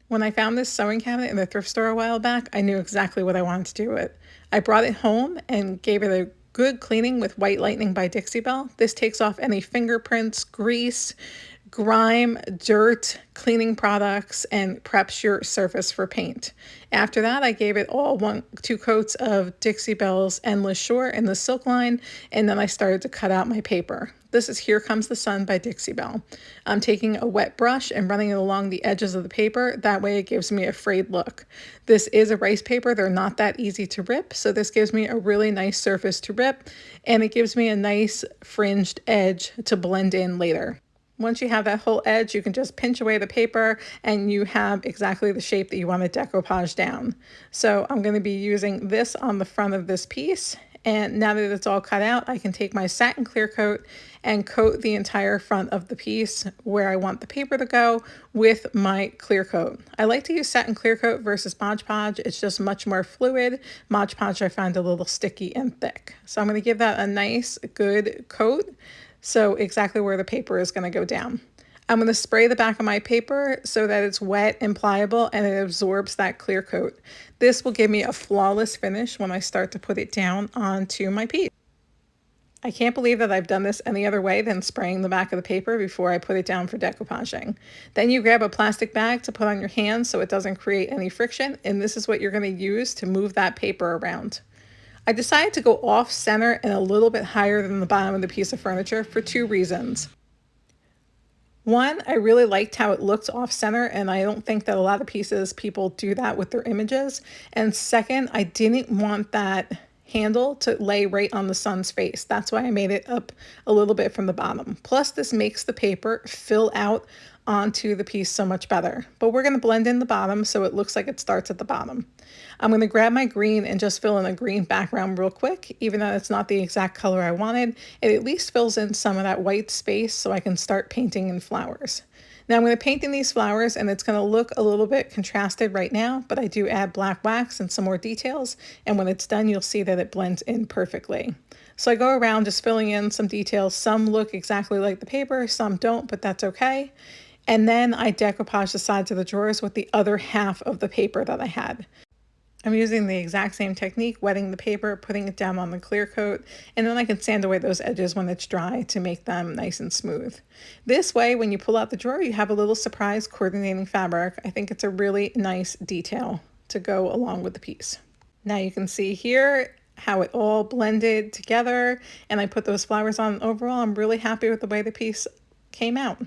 When I found this sewing cabinet in the thrift store a while back, I knew exactly what I wanted to do with it. I brought it home and gave it a good cleaning with White Lightning by Dixie Belle. This takes off any fingerprints, grease, grime, dirt, cleaning products, and preps your surface for paint. After that, I gave it all two coats of Dixie Belle's Endless Shore in the silk line, and then I started to cut out my paper. This is Here Comes the Sun by Dixie Belle. I'm taking a wet brush and running it along the edges of the paper. That way it gives me a frayed look. This is a rice paper. They're not that easy to rip, so this gives me a really nice surface to rip, and it gives me a nice fringed edge to blend in later. Once you have that whole edge, you can just pinch away the paper and you have exactly the shape that you want to decoupage down. So I'm going to be using this on the front of this piece. And now that it's all cut out, I can take my satin clear coat and coat the entire front of the piece where I want the paper to go with my clear coat. I like to use satin clear coat versus Mod Podge. It's just much more fluid. Mod Podge I find a little sticky and thick. So I'm going to give that a nice good coat. So exactly where the paper is going to go down. I'm going to spray the back of my paper so that it's wet and pliable and it absorbs that clear coat. This will give me a flawless finish when I start to put it down onto my piece. I can't believe that I've done this any other way than spraying the back of the paper before I put it down for decoupaging. Then you grab a plastic bag to put on your hands so it doesn't create any friction, and this is what you're going to use to move that paper around. I decided to go off center and a little bit higher than the bottom of the piece of furniture for two reasons. One, I really liked how it looked off center, and I don't think that a lot of people do that with their images. And second, I didn't want that handle to lay right on the sun's face. That's why I made it up a little bit from the bottom. Plus, this makes the paper fill out onto the piece so much better. But we're going to blend in the bottom so it looks like it starts at the bottom. I'm going to grab my green and just fill in a green background real quick. Even though it's not the exact color I wanted, it at least fills in some of that white space so I can start painting in flowers. Now I'm going to paint in these flowers, and it's going to look a little bit contrasted right now, but I do add black wax and some more details, and when it's done you'll see that it blends in perfectly. So I go around just filling in some details. Some look exactly like the paper, some don't, but that's okay. And then I decoupage the sides of the drawers with the other half of the paper that I had. I'm using the exact same technique, wetting the paper, putting it down on the clear coat, and then I can sand away those edges when it's dry to make them nice and smooth. This way, when you pull out the drawer, you have a little surprise coordinating fabric. I think it's a really nice detail to go along with the piece. Now you can see here how it all blended together, and I put those flowers on. Overall, I'm really happy with the way the piece came out.